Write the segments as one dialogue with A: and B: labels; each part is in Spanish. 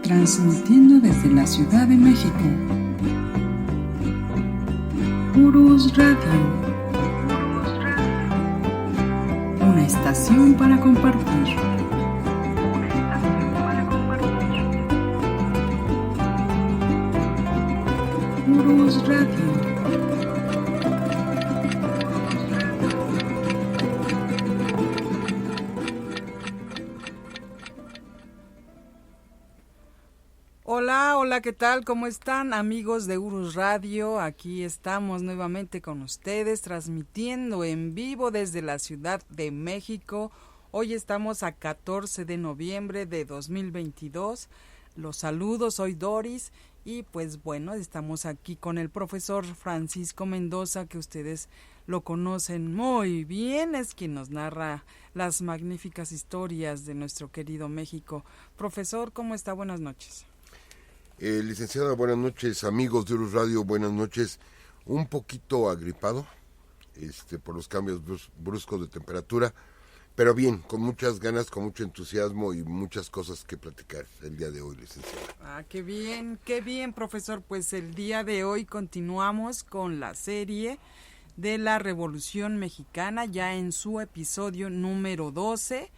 A: Transmitiendo desde la Ciudad de México. Urus Radio. Una estación para compartir. Urus Radio.
B: Hola, ¿qué tal? ¿Cómo están, amigos de Urus Radio? Aquí estamos nuevamente con ustedes, transmitiendo en vivo desde la Ciudad de México. Hoy estamos a 14 de noviembre de 2022. Los saludo, soy Doris y pues bueno, estamos aquí con el profesor Francisco Mendoza, que ustedes lo conocen muy bien, es quien nos narra las magníficas historias de nuestro querido México. Profesor, ¿cómo está? Buenas noches.
C: Licenciada, buenas noches, amigos de Urus Radio, buenas noches. Un poquito agripado, por los cambios bruscos de temperatura, pero bien, con muchas ganas, con mucho entusiasmo y muchas cosas que platicar el día de hoy, licenciada.
B: Qué bien, profesor. Pues el día de hoy continuamos con la serie de la Revolución Mexicana, ya en su episodio número 12.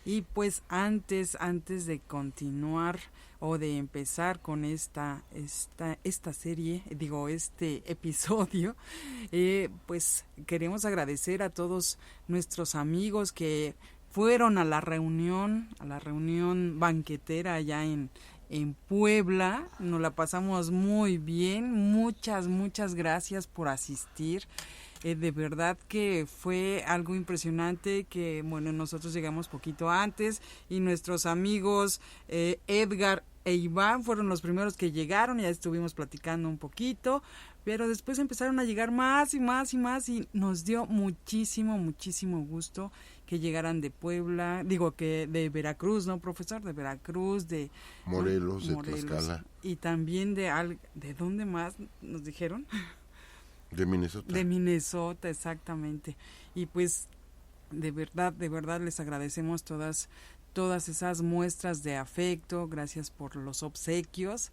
B: Y pues antes de continuar o de empezar con esta serie, este episodio, pues queremos agradecer a todos nuestros amigos que fueron a la reunión banquetera allá en Puebla. Nos la pasamos muy bien, muchas gracias por asistir. De verdad que fue algo impresionante, que bueno, nosotros llegamos poquito antes y nuestros amigos Edgar e Iván fueron los primeros que llegaron, ya estuvimos platicando un poquito, pero después empezaron a llegar más y nos dio muchísimo gusto que llegaran de Puebla, que de Veracruz, ¿no, profesor? De Veracruz, de
C: Morelos, de Tlaxcala.
B: Y también ¿de dónde más nos dijeron?
C: De Minnesota.
B: De Minnesota, exactamente. Y pues de verdad les agradecemos todas esas muestras de afecto, gracias por los obsequios.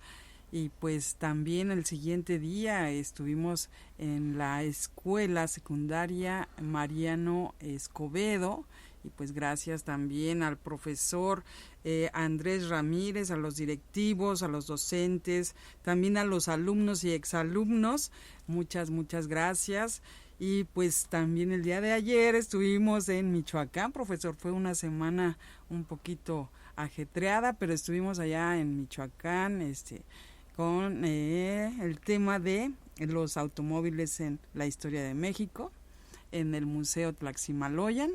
B: Y pues también el siguiente día estuvimos en la escuela secundaria Mariano Escobedo, y pues gracias también al profesor Andrés Ramírez, a los directivos, a los docentes, también a los alumnos y exalumnos, muchas gracias. Y pues también el día de ayer estuvimos en Michoacán, profesor, fue una semana un poquito ajetreada, pero estuvimos allá en Michoacán, con el tema de los automóviles en la historia de México, en el Museo Tlaximaloyan.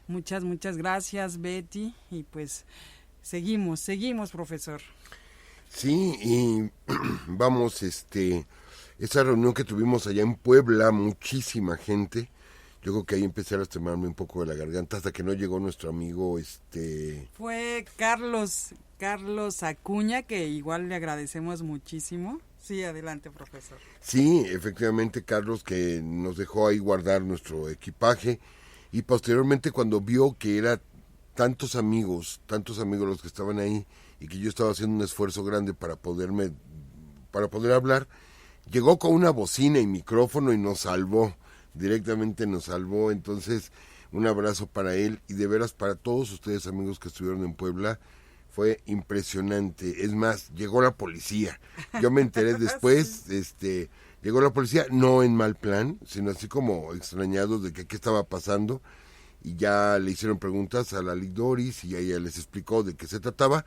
B: Muchas gracias, Betty, y pues seguimos, profesor.
C: Sí, y vamos, esa reunión que tuvimos allá en Puebla, muchísima gente. Yo creo que ahí empecé a lastimarme un poco de la garganta hasta que no llegó nuestro amigo,
B: Fue Carlos Acuña, que igual le agradecemos muchísimo. Sí, adelante, profesor.
C: Sí, efectivamente, Carlos, que nos dejó ahí guardar nuestro equipaje, y posteriormente cuando vio que era tantos amigos los que estaban ahí, y que yo estaba haciendo un esfuerzo grande para poder hablar, llegó con una bocina y micrófono y nos salvó, directamente nos salvó. Entonces, un abrazo para él, y de veras para todos ustedes, amigos que estuvieron en Puebla. Fue impresionante. Es más, llegó la policía. Yo me enteré después, sí. Llegó la policía, no en mal plan, sino así como extrañados de que qué estaba pasando, y ya le hicieron preguntas a la Lic Doris y ella les explicó de qué se trataba,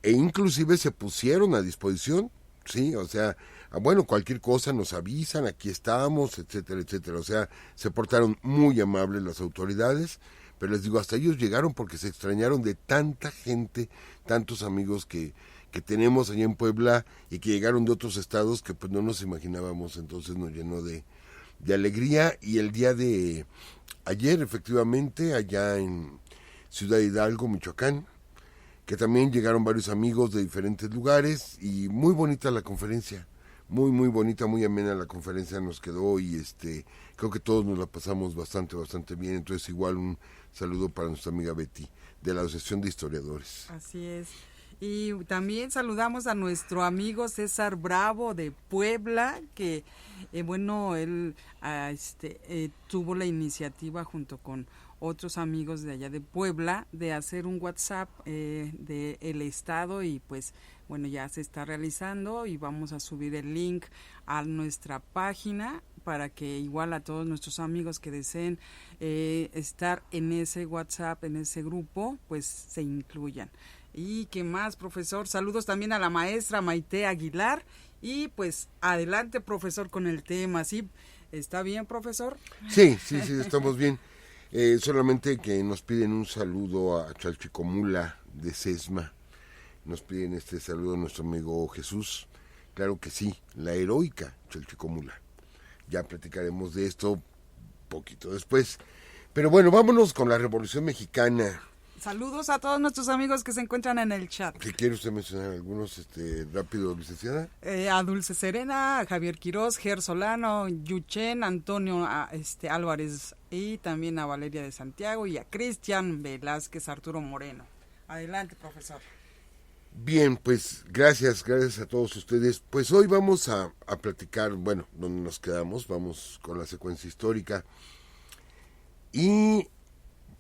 C: e inclusive se pusieron a disposición, sí, o sea, bueno, cualquier cosa nos avisan, aquí estamos, etcétera, o sea, se portaron muy amables las autoridades. Pero les digo, hasta ellos llegaron porque se extrañaron de tanta gente, tantos amigos que tenemos allá en Puebla, y que llegaron de otros estados que pues no nos imaginábamos. Entonces nos llenó de alegría. Y el día de ayer, efectivamente, allá en Ciudad Hidalgo, Michoacán, que también llegaron varios amigos de diferentes lugares, y muy bonita la conferencia. Muy bonita, muy amena la conferencia nos quedó, y creo que todos nos la pasamos bastante bien. Entonces igual un saludo para nuestra amiga Betty de la Asociación de Historiadores.
B: Así es. Y también saludamos a nuestro amigo César Bravo de Puebla, que él tuvo la iniciativa junto con otros amigos de allá de Puebla de hacer un WhatsApp de el estado, y pues bueno, ya se está realizando y vamos a subir el link a nuestra página para que igual a todos nuestros amigos que deseen estar en ese WhatsApp, en ese grupo, pues se incluyan. ¿Y qué más, profesor? Saludos también a la maestra Maite Aguilar. Y pues adelante, profesor, con el tema. ¿Sí? ¿Está bien, profesor?
C: Sí, estamos bien. Solamente que nos piden un saludo a Chalchicomula de Sesma. Nos piden este saludo a nuestro amigo Jesús. Claro que sí, la heroica Chalchicomula. Ya platicaremos de esto poquito después. Pero bueno, vámonos con la Revolución Mexicana.
B: Saludos a todos nuestros amigos que se encuentran en el chat.
C: ¿Qué quiere usted mencionar? ¿Algunos rápido, licenciada?
B: A Dulce Serena, a Javier Quirós, Ger Solano, Yuchen, Antonio Álvarez, y también a Valeria de Santiago y a Cristian Velázquez, Arturo Moreno. Adelante, profesor.
C: Bien, pues gracias a todos ustedes. Pues hoy vamos a platicar, bueno, donde nos quedamos, vamos con la secuencia histórica. Y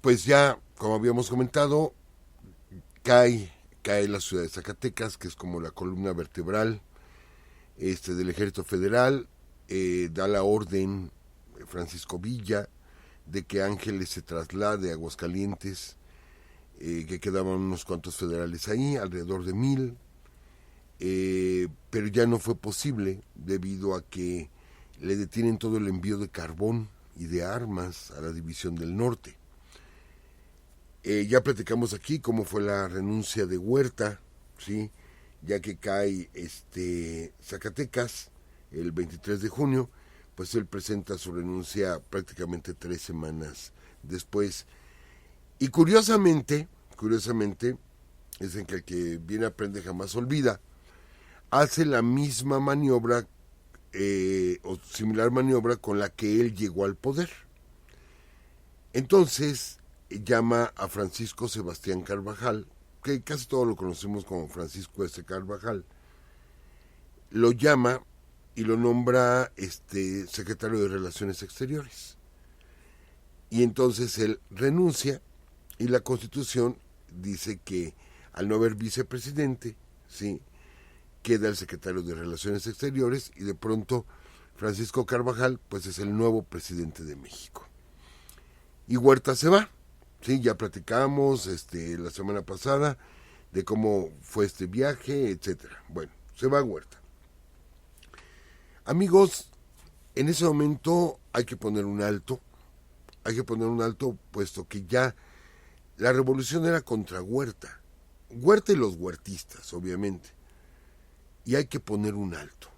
C: pues ya, como habíamos comentado, cae la ciudad de Zacatecas, que es como la columna vertebral del Ejército Federal. Da la orden Francisco Villa de que Ángeles se traslade a Aguascalientes, que quedaban unos cuantos federales ahí, alrededor de 1000, pero ya no fue posible debido a que le detienen todo el envío de carbón y de armas a la División del Norte. Ya platicamos aquí cómo fue la renuncia de Huerta, ¿sí? Ya que cae Zacatecas el 23 de junio, pues él presenta su renuncia prácticamente 3 semanas después. Y curiosamente, dicen que el que bien aprende jamás olvida, hace la misma maniobra o similar maniobra con la que él llegó al poder. Entonces llama a Francisco Sebastián Carvajal, que casi todos lo conocemos como Francisco S. Carvajal, lo llama y lo nombra secretario de Relaciones Exteriores. Y entonces él renuncia, y la Constitución dice que al no haber vicepresidente, ¿sí?, queda el secretario de Relaciones Exteriores, y de pronto Francisco Carvajal pues es el nuevo presidente de México. Y Huerta se va, ¿sí? Ya platicamos la semana pasada de cómo fue este viaje, etcétera. Bueno, se va Huerta. Amigos, en ese momento hay que poner un alto, puesto que ya la revolución era contra Huerta y los huertistas, obviamente, y hay que poner un alto.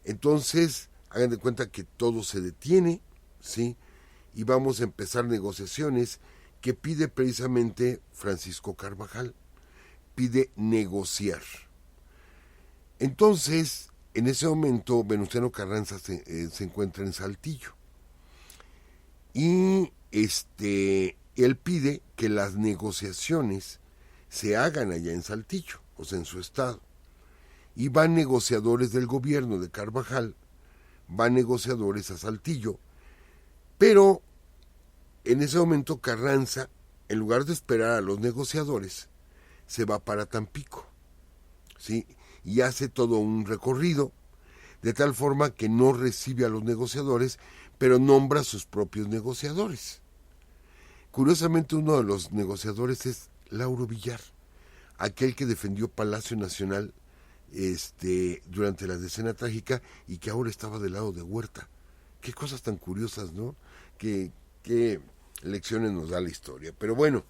C: Entonces, hagan de cuenta que todo se detiene, ¿sí?, y vamos a empezar negociaciones que pide precisamente Francisco Carvajal, pide negociar. Entonces, en ese momento, Venustiano Carranza se encuentra en Saltillo, y él pide que las negociaciones se hagan allá en Saltillo, o sea, en su estado. Y van negociadores del gobierno de Carvajal, van negociadores a Saltillo, pero en ese momento Carranza, en lugar de esperar a los negociadores, se va para Tampico, ¿sí?, y hace todo un recorrido, de tal forma que no recibe a los negociadores, pero nombra a sus propios negociadores. Curiosamente, uno de los negociadores es Lauro Villar, aquel que defendió Palacio Nacional durante la Decena Trágica y que ahora estaba del lado de Huerta. Qué cosas tan curiosas, ¿no? Qué lecciones nos da la historia. Pero bueno,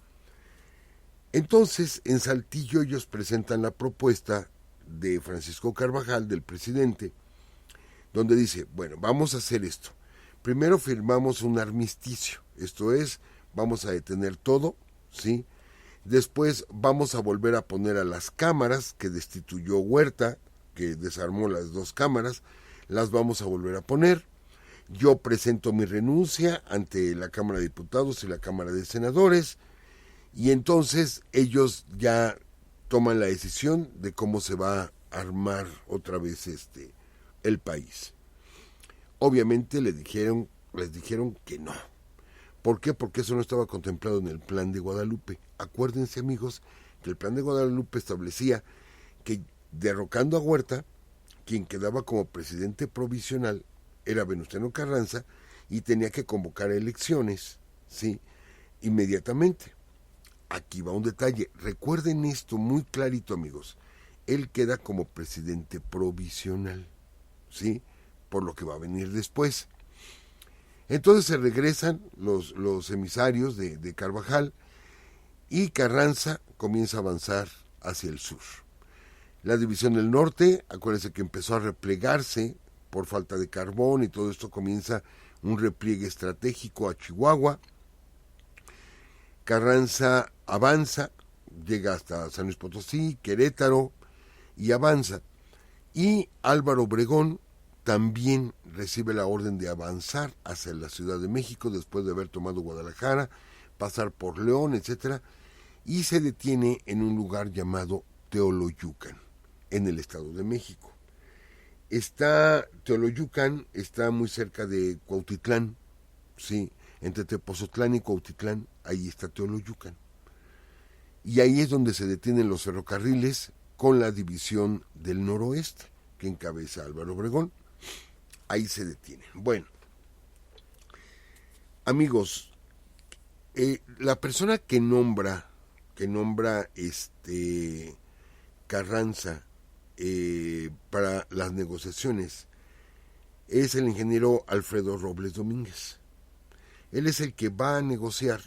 C: entonces en Saltillo ellos presentan la propuesta de Francisco Carvajal, del presidente, donde dice, bueno, vamos a hacer esto. Primero firmamos un armisticio, esto es, vamos a detener todo, ¿sí? Después vamos a volver a poner a las cámaras que destituyó Huerta, que desarmó las 2 cámaras, las vamos a volver a poner. Yo presento mi renuncia ante la Cámara de Diputados y la Cámara de Senadores, y entonces ellos ya toman la decisión de cómo se va a armar otra vez el país. Obviamente les dijeron que no. ¿Por qué? Porque eso no estaba contemplado en el Plan de Guadalupe. Acuérdense, amigos, que el Plan de Guadalupe establecía que derrocando a Huerta, quien quedaba como presidente provisional era Venustiano Carranza y tenía que convocar elecciones, ¿sí?, inmediatamente. Aquí va un detalle. Recuerden esto muy clarito, amigos. Él queda como presidente provisional, ¿sí?, por lo que va a venir después. Entonces se regresan los emisarios de Carvajal y Carranza comienza a avanzar hacia el sur. La división del norte, acuérdense que empezó a replegarse por falta de carbón y todo esto, comienza un repliegue estratégico a Chihuahua. Carranza avanza, llega hasta San Luis Potosí, Querétaro y avanza. Y Álvaro Obregón también recibe la orden de avanzar hacia la Ciudad de México después de haber tomado Guadalajara, pasar por León, etcétera, y se detiene en un lugar llamado Teoloyucan, en el Estado de México. Teoloyucan está muy cerca de Cuautitlán, sí, entre Tepozotlán y Cuautitlán, ahí está Teoloyucan. Y ahí es donde se detienen los ferrocarriles con la división del noroeste, que encabeza Álvaro Obregón. Ahí se detienen. Bueno, amigos, la persona que nombra Carranza para las negociaciones es el ingeniero Alfredo Robles Domínguez. Él es el que va a negociar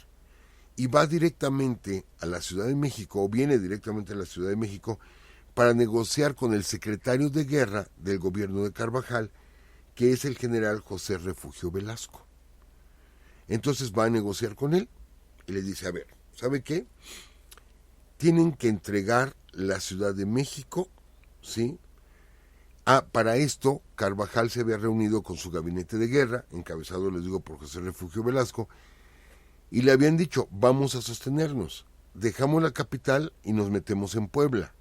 C: y va directamente a la Ciudad de México, o viene directamente a la Ciudad de México, para negociar con el secretario de guerra del gobierno de Carvajal, que es el general José Refugio Velasco. Entonces va a negociar con él y le dice, a ver, ¿sabe qué? Tienen que entregar la Ciudad de México, ¿sí? Para esto, Carvajal se había reunido con su gabinete de guerra, encabezado, les digo, por José Refugio Velasco, y le habían dicho, vamos a sostenernos, dejamos la capital y nos metemos en Puebla.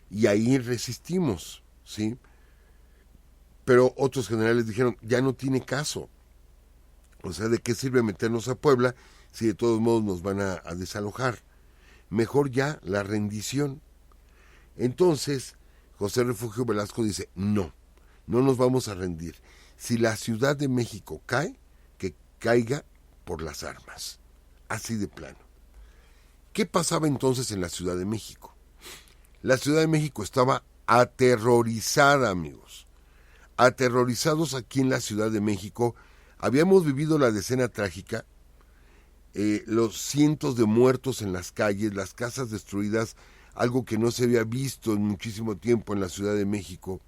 C: Y ahí resistimos, ¿sí? Pero otros generales dijeron, ya no tiene caso. O sea, ¿de qué sirve meternos a Puebla si de todos modos nos van a desalojar? Mejor ya la rendición. Entonces, José Refugio Velasco dice, no nos vamos a rendir. Si la Ciudad de México cae, que caiga por las armas. Así de plano. ¿Qué pasaba entonces en la Ciudad de México? La Ciudad de México estaba aterrorizada, amigos. Aterrorizados aquí en la Ciudad de México. Habíamos vivido la decena trágica, los cientos de muertos en las calles, las casas destruidas, algo que no se había visto en muchísimo tiempo en la Ciudad de México.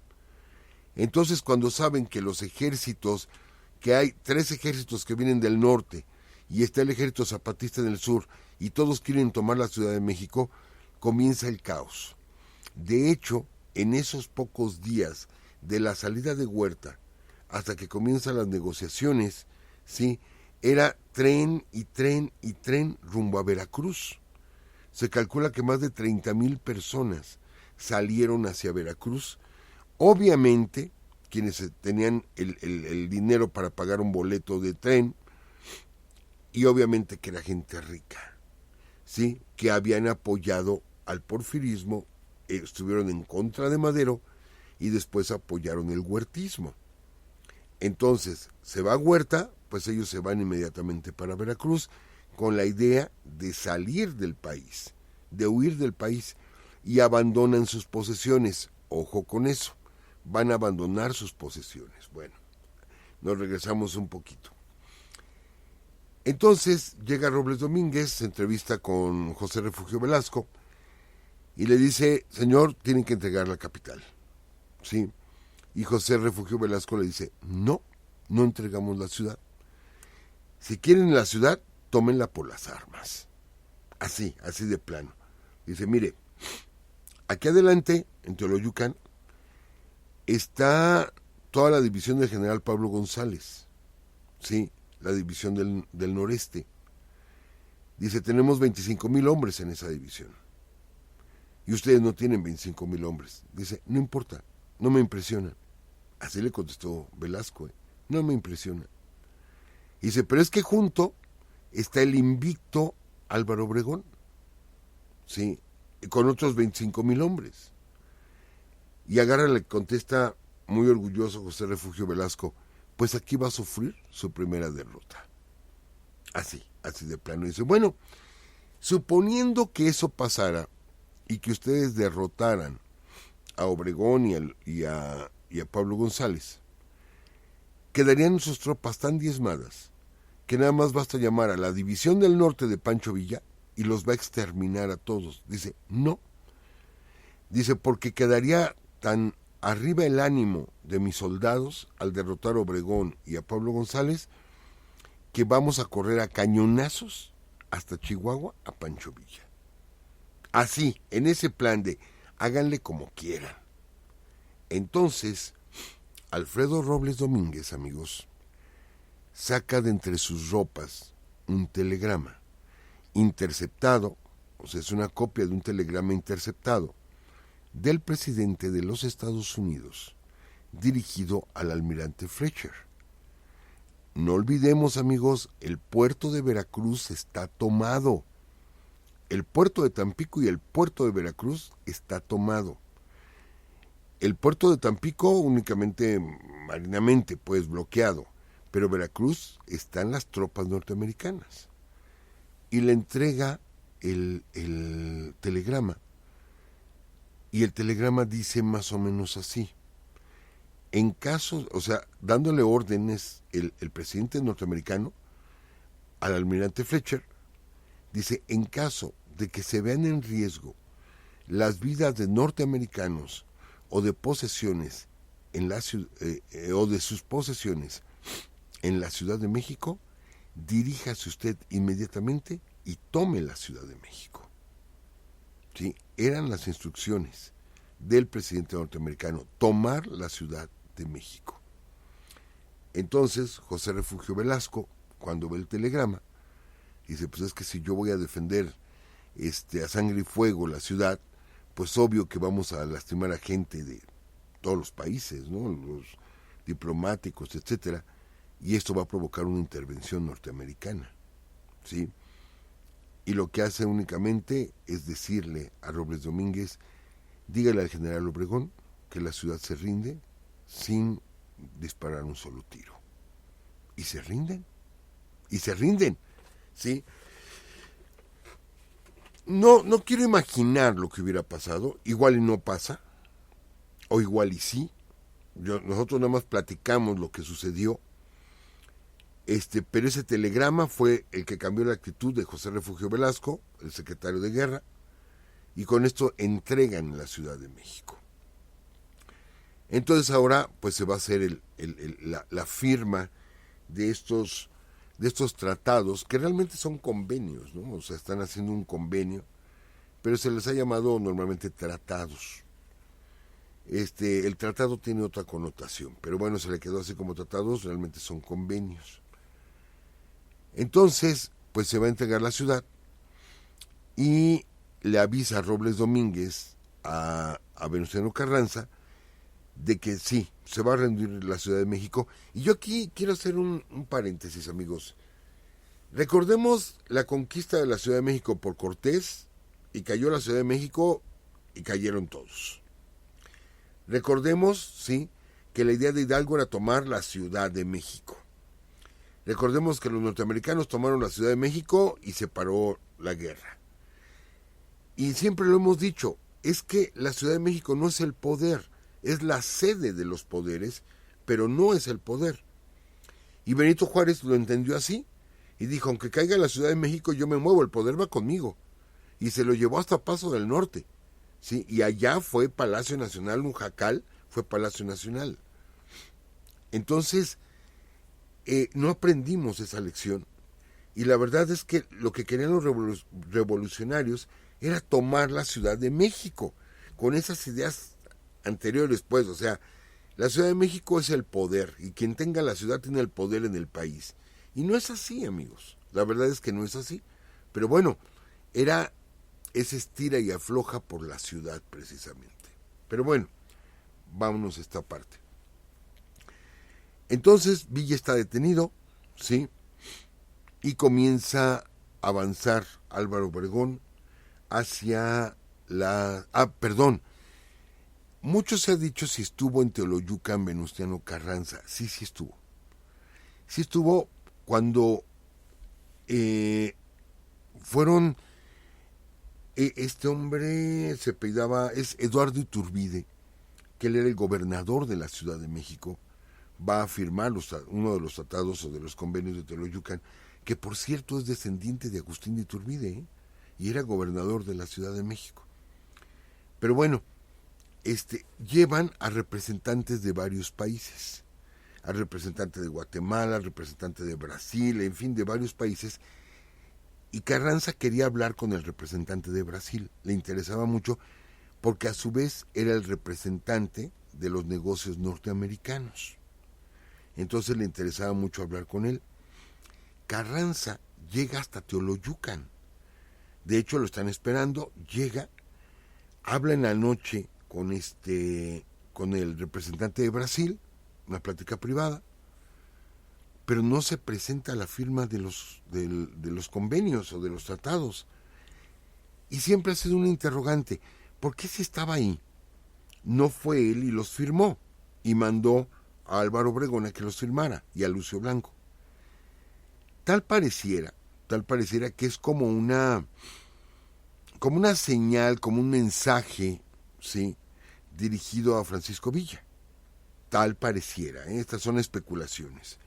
C: Entonces, cuando saben que los ejércitos, que hay 3 ejércitos que vienen del norte y está el ejército zapatista en el sur y todos quieren tomar la Ciudad de México, comienza el caos. De hecho, en esos pocos días de la salida de Huerta hasta que comienzan las negociaciones, ¿sí?, era tren y tren y tren rumbo a Veracruz. Se calcula que más de 30,000 personas salieron hacia Veracruz. Obviamente, quienes tenían el dinero para pagar un boleto de tren, y obviamente que era gente rica, ¿sí?, que habían apoyado al porfirismo, estuvieron en contra de Madero y después apoyaron el huertismo. Entonces, se va Huerta, pues ellos se van inmediatamente para Veracruz con la idea de salir del país, de huir del país, y abandonan sus posesiones. Ojo con eso, van a abandonar sus posesiones. Bueno, nos regresamos un poquito. Entonces llega Robles Domínguez, se entrevista con José Refugio Velasco y le dice, señor, tienen que entregar la capital, ¿sí? Y José Refugio Velasco le dice, no entregamos la ciudad. Si quieren la ciudad, tómenla por las armas. Así de plano. Dice, mire, aquí adelante, en Teoloyucan, está toda la división del general Pablo González, ¿sí?, la división del noreste. Dice, tenemos 25,000 hombres en esa división. y ustedes no tienen 25,000 hombres. Dice, no importa, no me impresiona. Así le contestó Velasco, no me impresiona. Dice, pero es que junto está el invicto Álvaro Obregón, ¿sí? Con otros 25,000 hombres. Y le contesta muy orgulloso José Refugio Velasco, pues aquí va a sufrir su primera derrota. Así de plano. Dice, bueno, suponiendo que eso pasara y que ustedes derrotaran a Obregón y a Pablo González, quedarían sus tropas tan diezmadas que nada más basta llamar a la División del Norte de Pancho Villa y los va a exterminar a todos. Dice, no. Dice, porque quedaría tan arriba el ánimo de mis soldados al derrotar a Obregón y a Pablo González que vamos a correr a cañonazos hasta Chihuahua a Pancho Villa. Así, en ese plan de háganle como quieran. Entonces, Alfredo Robles Domínguez, amigos, saca de entre sus ropas un telegrama interceptado, o sea, es una copia de un telegrama interceptado del presidente de los Estados Unidos, dirigido al almirante Fletcher. No olvidemos, amigos, el puerto de Veracruz está tomado. El puerto de Tampico y el puerto de Veracruz está tomado. El puerto de Tampico únicamente marinamente, pues bloqueado, pero Veracruz están las tropas norteamericanas. Y le entrega el telegrama. Y el telegrama dice más o menos así. En caso, o sea, dándole órdenes el presidente norteamericano al almirante Fletcher, dice, en caso de que se vean en riesgo las vidas de norteamericanos o de posesiones en la o de sus posesiones en la Ciudad de México, diríjase usted inmediatamente y tome la Ciudad de México. ¿Sí? Eran las instrucciones del presidente norteamericano, tomar la Ciudad de México. Entonces, José Refugio Velasco, cuando ve el telegrama, dice, pues es que si yo voy a defender a sangre y fuego la ciudad, pues obvio que vamos a lastimar a gente de todos los países, ¿no? Los diplomáticos, etcétera, y esto va a provocar una intervención norteamericana, ¿sí? Y lo que hace únicamente es decirle a Robles Domínguez, dígale al general Obregón que la ciudad se rinde sin disparar un solo tiro. Y se rinden, ¿sí? No quiero imaginar lo que hubiera pasado, igual y no pasa, o igual y sí. Nosotros nada más platicamos lo que sucedió, pero ese telegrama fue el que cambió la actitud de José Refugio Velasco, el secretario de Guerra, y con esto entregan la Ciudad de México. Entonces ahora pues se va a hacer la firma de estos tratados, que realmente son convenios, ¿no? O sea, están haciendo un convenio, pero se les ha llamado normalmente tratados. El tratado tiene otra connotación, pero bueno, se le quedó así como tratados, realmente son convenios. Entonces, pues se va a entregar la ciudad y le avisa a Robles Domínguez a Venustiano Carranza de que sí, se va a rendir la Ciudad de México. Y yo aquí quiero hacer un paréntesis, amigos. Recordemos la conquista de la Ciudad de México por Cortés, y cayó la Ciudad de México y cayeron todos. Recordemos, sí, que la idea de Hidalgo era tomar la Ciudad de México. Recordemos que los norteamericanos tomaron la Ciudad de México y se paró la guerra. Y siempre lo hemos dicho, es que la Ciudad de México no es el poder, es la sede de los poderes, pero no es el poder. Y Benito Juárez lo entendió así, y dijo, aunque caiga la Ciudad de México, yo me muevo, el poder va conmigo. Y se lo llevó hasta Paso del Norte, ¿sí? Y allá fue Palacio Nacional, un jacal fue Palacio Nacional. Entonces, no aprendimos esa lección, y la verdad es que lo que querían los revolucionarios era tomar la Ciudad de México, con esas ideas anteriores, pues, o sea, la Ciudad de México es el poder, y quien tenga la ciudad tiene el poder en el país. Y no es así, amigos, la verdad es que no es así. Pero bueno, era ese estira y afloja por la ciudad precisamente. Pero bueno, vámonos a esta parte. Entonces Villa está detenido, ¿sí? Y comienza a avanzar Álvaro Obregón hacia mucho se ha dicho si estuvo en Teoloyucan Venustiano Carranza. Sí estuvo. Sí estuvo cuando fueron... este hombre se apellidaba, es Eduardo Iturbide, que él era el gobernador de la Ciudad de México, va a firmar uno de los tratados o de los convenios de Teoloyucan, que por cierto es descendiente de Agustín de Iturbide, y era gobernador de la Ciudad de México. Pero bueno, llevan a representantes de varios países, al representante de Guatemala, al representante de Brasil, en fin, de varios países, y Carranza quería hablar con el representante de Brasil, le interesaba mucho, porque a su vez era el representante de los negocios norteamericanos. Entonces le interesaba mucho hablar con él. Carranza llega hasta Teoloyucan. De hecho, lo están esperando, llega, habla en la noche con el representante de Brasil, una plática privada, pero no se presenta a la firma de los convenios o de los tratados. Y siempre ha sido un interrogante, ¿por qué si estaba ahí? No fue él y los firmó, y mandó a Álvaro Obregón a que los firmara, y a Lucio Blanco. Tal pareciera que es como una señal, como un mensaje, ¿sí?, dirigido a Francisco Villa. Tal pareciera, estas son especulaciones.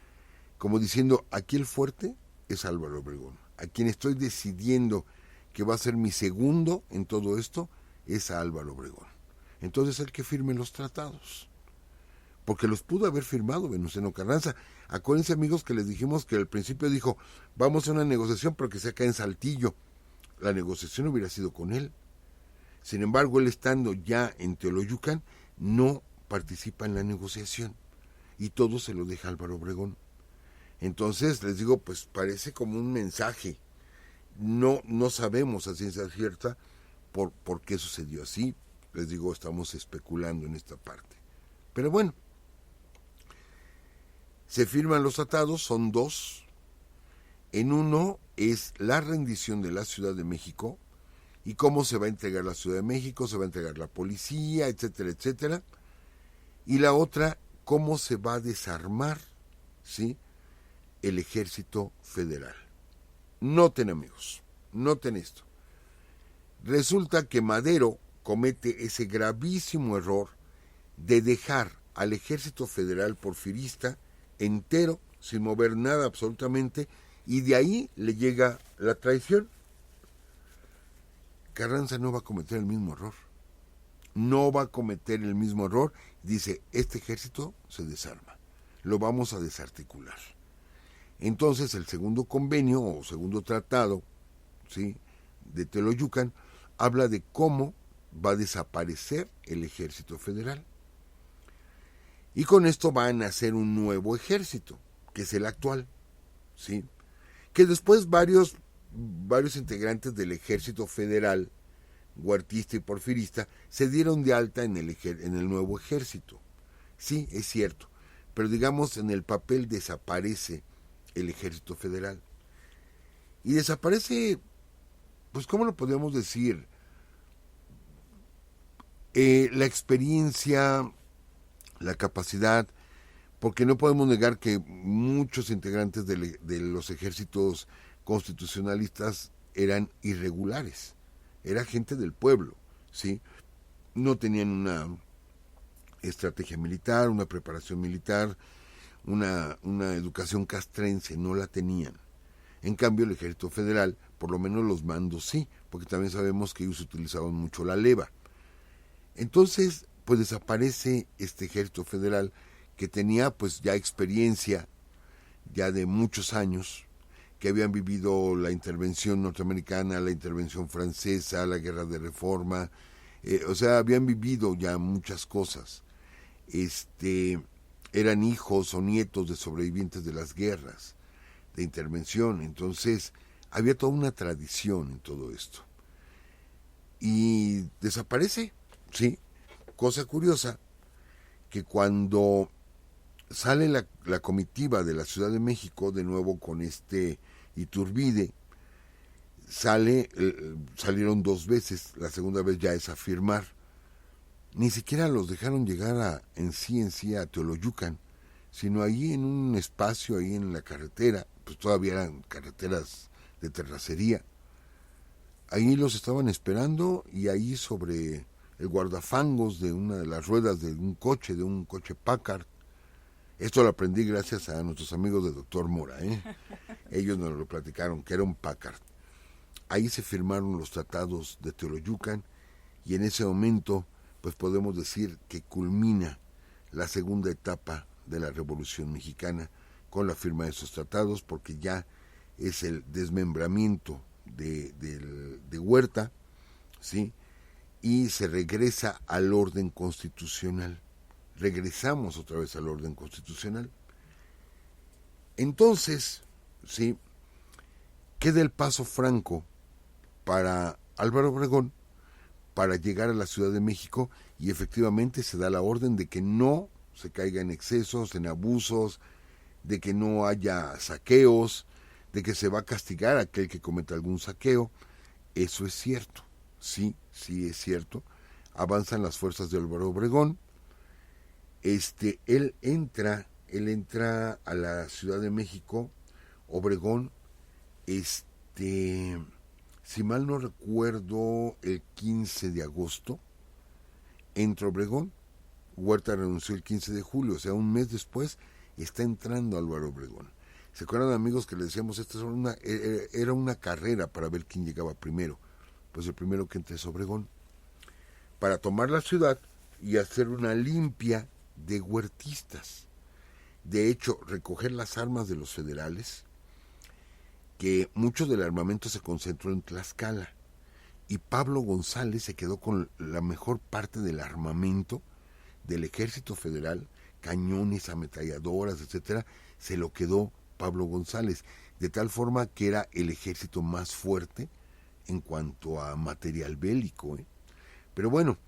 C: Como diciendo, aquí el fuerte es Álvaro Obregón. A quien estoy decidiendo que va a ser mi segundo en todo esto es a Álvaro Obregón. Entonces el que firme los tratados. Porque los pudo haber firmado Venustiano Carranza. Acuérdense, amigos, que les dijimos que al principio dijo, vamos a una negociación, pero que sea acá en Saltillo. La negociación hubiera sido con él. Sin embargo, él estando ya en Teoloyucan, no participa en la negociación. Y todo se lo deja Álvaro Obregón. Entonces, les digo, pues parece como un mensaje. No sabemos a ciencia cierta por qué sucedió así. Les digo, estamos especulando en esta parte. Pero bueno, se firman los tratados, son dos. En uno es la rendición de la Ciudad de México y cómo se va a entregar la Ciudad de México, se va a entregar la policía, etcétera, etcétera. Y la otra, cómo se va a desarmar, ¿sí?, el Ejército Federal. Noten, amigos, noten esto. Resulta que Madero comete ese gravísimo error de dejar al Ejército Federal porfirista entero, sin mover nada absolutamente, y de ahí le llega la traición. Carranza no va a cometer el mismo error. No va a cometer el mismo error. Dice, este ejército se desarma. Lo vamos a desarticular. Entonces el segundo convenio o segundo tratado, ¿sí?, de Teoloyucan habla de cómo va a desaparecer el Ejército Federal. Y con esto va a nacer un nuevo ejército, que es el actual, ¿sí?, que después varios integrantes del Ejército Federal, huertista y porfirista, se dieron de alta en el nuevo ejército. Sí, es cierto, pero digamos en el papel desaparece el Ejército Federal. Y desaparece, pues, ¿cómo lo podemos decir? La experiencia, la capacidad, porque no podemos negar que muchos integrantes de los ejércitos constitucionalistas eran irregulares, era gente del pueblo, ¿sí? No tenían una estrategia militar, una preparación militar, una educación castrense, no la tenían. En cambio, el Ejército Federal, por lo menos los mandos sí, porque también sabemos que ellos utilizaban mucho la leva. Entonces, pues desaparece este Ejército Federal que tenía pues ya experiencia, ya de muchos años, que habían vivido la intervención norteamericana, la intervención francesa, la guerra de reforma, o sea, habían vivido ya muchas cosas. Eran hijos o nietos de sobrevivientes de las guerras, de intervención, entonces había toda una tradición en todo esto. y desaparece, ¿sí? Cosa curiosa, que cuando sale la comitiva de la Ciudad de México, de nuevo con Iturbide, salieron 2 veces, la segunda vez ya es a firmar. Ni siquiera los dejaron llegar en sí a Teoloyucan, sino ahí en un espacio, ahí en la carretera, pues todavía eran carreteras de terracería. Ahí los estaban esperando y ahí sobre el guardafangos de una de las ruedas de un coche Packard. Esto lo aprendí gracias a nuestros amigos de Doctor Mora, Ellos nos lo platicaron, que era un Packard. Ahí se firmaron los tratados de Teoloyucan y en ese momento pues podemos decir que culmina la segunda etapa de la Revolución Mexicana con la firma de esos tratados, porque ya es el desmembramiento de Huerta, ¿sí? Y se regresa al orden constitucional. Regresamos otra vez al orden constitucional. Entonces, ¿sí?, queda el paso franco para Álvaro Obregón para llegar a la Ciudad de México, y efectivamente se da la orden de que no se caiga en excesos, en abusos, de que no haya saqueos, de que se va a castigar a aquel que cometa algún saqueo. Eso es cierto, sí es cierto. Avanzan las fuerzas de Álvaro Obregón. Él entra a la Ciudad de México, Obregón, si mal no recuerdo, el 15 de agosto, entra Obregón. Huerta renunció el 15 de julio, o sea, un mes después está entrando Álvaro Obregón. ¿Se acuerdan, amigos, que les decíamos, esta era una carrera para ver quién llegaba primero? Pues el primero que entra es Obregón, para tomar la ciudad y hacer una limpia de huertistas. De hecho, recoger las armas de los federales, que mucho del armamento se concentró en Tlaxcala, y Pablo González se quedó con la mejor parte del armamento del ejército federal, cañones, ametralladoras, etcétera, se lo quedó Pablo González, de tal forma que era el ejército más fuerte en cuanto a material bélico. Pero bueno,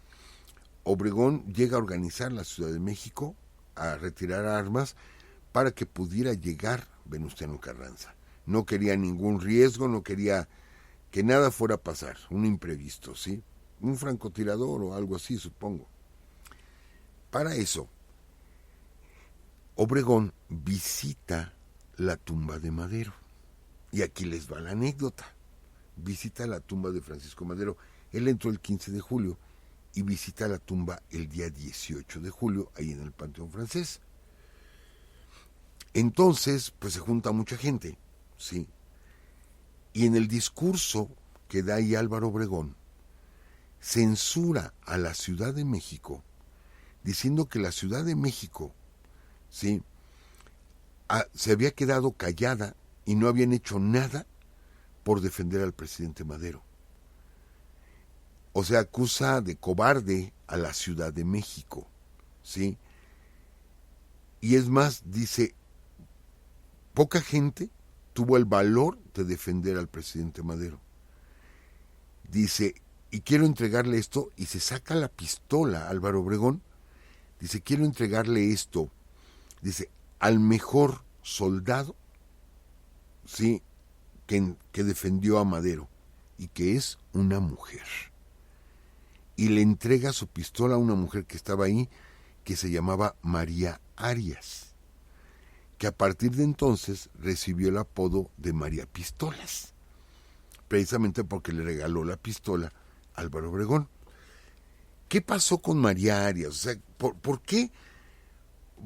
C: Obregón llega a organizar la Ciudad de México, a retirar armas para que pudiera llegar Venustiano Carranza. No quería ningún riesgo, no quería que nada fuera a pasar, un imprevisto, ¿sí? Un francotirador o algo así, supongo. Para eso, Obregón visita la tumba de Madero. Y aquí les va la anécdota. Visita la tumba de Francisco Madero. Él entró el 15 de julio y visita la tumba el día 18 de julio, ahí en el Panteón Francés. Entonces, pues se junta mucha gente, ¿sí? Y en el discurso que da ahí Álvaro Obregón, censura a la Ciudad de México, diciendo que la Ciudad de México, ¿sí?, se había quedado callada y no habían hecho nada por defender al presidente Madero. O sea, acusa de cobarde a la Ciudad de México, ¿sí? Y es más, dice, poca gente tuvo el valor de defender al presidente Madero. Dice, y quiero entregarle esto, y se saca la pistola Álvaro Obregón, dice, quiero entregarle esto, dice, al mejor soldado, sí, que defendió a Madero, y que es una mujer. Y le entrega su pistola a una mujer que estaba ahí, que se llamaba María Arias, que a partir de entonces recibió el apodo de María Pistolas, precisamente porque le regaló la pistola a Álvaro Obregón. ¿Qué pasó con María Arias? O sea, ¿por qué?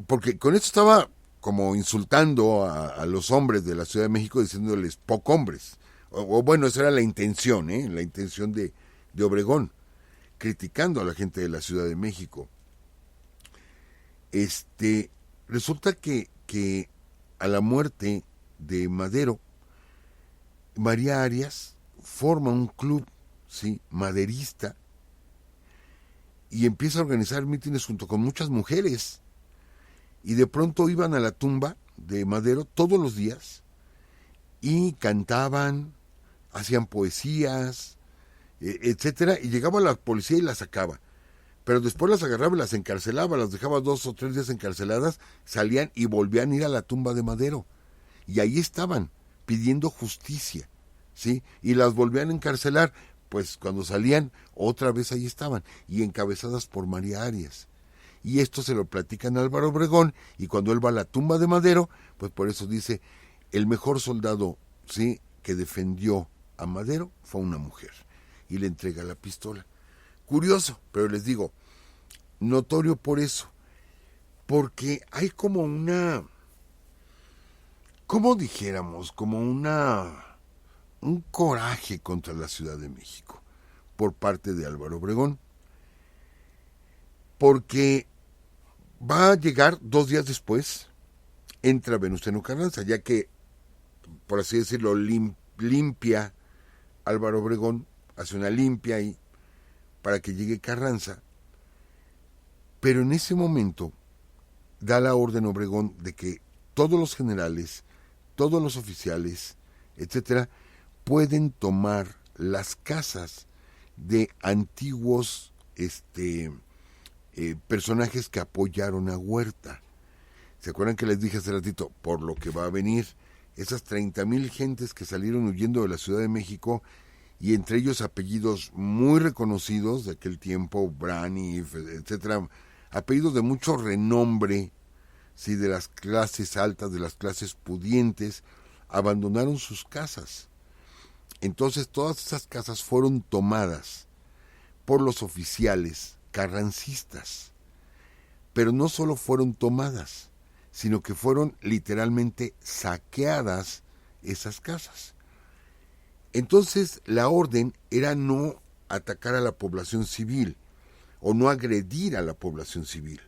C: Porque con esto estaba como insultando a los hombres de la Ciudad de México, diciéndoles poco hombres. O bueno, esa era la intención, la intención de Obregón, criticando a la gente de la Ciudad de México. Resulta que a la muerte de Madero, María Arias forma un club, ¿sí?, maderista, y empieza a organizar mítines junto con muchas mujeres. Y de pronto iban a la tumba de Madero todos los días y cantaban, hacían poesías, etcétera, y llegaba la policía y las sacaba. Pero después las agarraba y las encarcelaba, las dejaba 2 o 3 días encarceladas, salían y volvían a ir a la tumba de Madero. Y ahí estaban, pidiendo justicia, ¿sí? Y las volvían a encarcelar, pues cuando salían, otra vez ahí estaban, y encabezadas por María Arias. Y esto se lo platican a Álvaro Obregón, y cuando él va a la tumba de Madero, pues por eso dice, el mejor soldado, ¿sí?, que defendió a Madero fue una mujer, y le entrega la pistola. Curioso, pero les digo, notorio por eso, porque hay como una, ¿cómo dijéramos? Como un coraje contra la Ciudad de México por parte de Álvaro Obregón, porque va a llegar 2 días después, entra Venustiano Carranza, ya que, por así decirlo, limpia Álvaro Obregón, hace una limpia ahí para que llegue Carranza, pero en ese momento da la orden Obregón de que todos los generales, todos los oficiales, etcétera, pueden tomar las casas de antiguos personajes que apoyaron a Huerta. ¿Se acuerdan que les dije hace ratito? Por lo que va a venir, esas 30,000 gentes que salieron huyendo de la Ciudad de México, y entre ellos apellidos muy reconocidos de aquel tiempo, Braniff, etcétera, apellidos de mucho renombre, sí, de las clases altas, de las clases pudientes, abandonaron sus casas. Entonces todas esas casas fueron tomadas por los oficiales carrancistas, pero no solo fueron tomadas, sino que fueron literalmente saqueadas esas casas. Entonces la orden era no atacar a la población civil o no agredir a la población civil.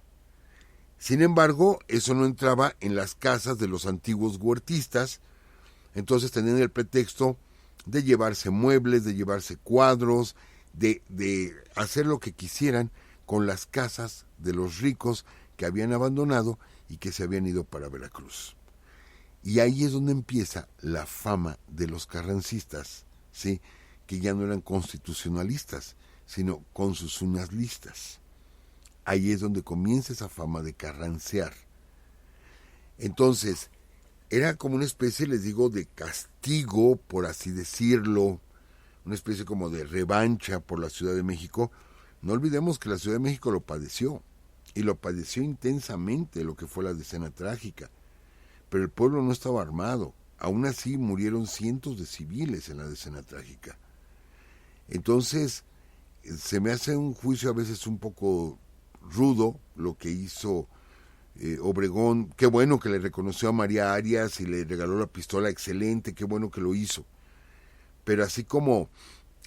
C: Sin embargo, eso no entraba en las casas de los antiguos huertistas, entonces tenían el pretexto de llevarse muebles, de llevarse cuadros, de hacer lo que quisieran con las casas de los ricos que habían abandonado y que se habían ido para Veracruz. Y ahí es donde empieza la fama de los carrancistas, ¿sí?, que ya no eran constitucionalistas, sino con sus uñas listas. Ahí es donde comienza esa fama de carrancear. Entonces, era como una especie, les digo, de castigo, por así decirlo, una especie como de revancha por la Ciudad de México. No olvidemos que la Ciudad de México lo padeció, y lo padeció intensamente, lo que fue la Decena Trágica. Pero el pueblo no estaba armado. Aún así murieron cientos de civiles en la Decena Trágica. Entonces, se me hace un juicio a veces un poco rudo lo que hizo Obregón. Qué bueno que le reconoció a María Arias y le regaló la pistola, excelente, qué bueno que lo hizo. Pero así como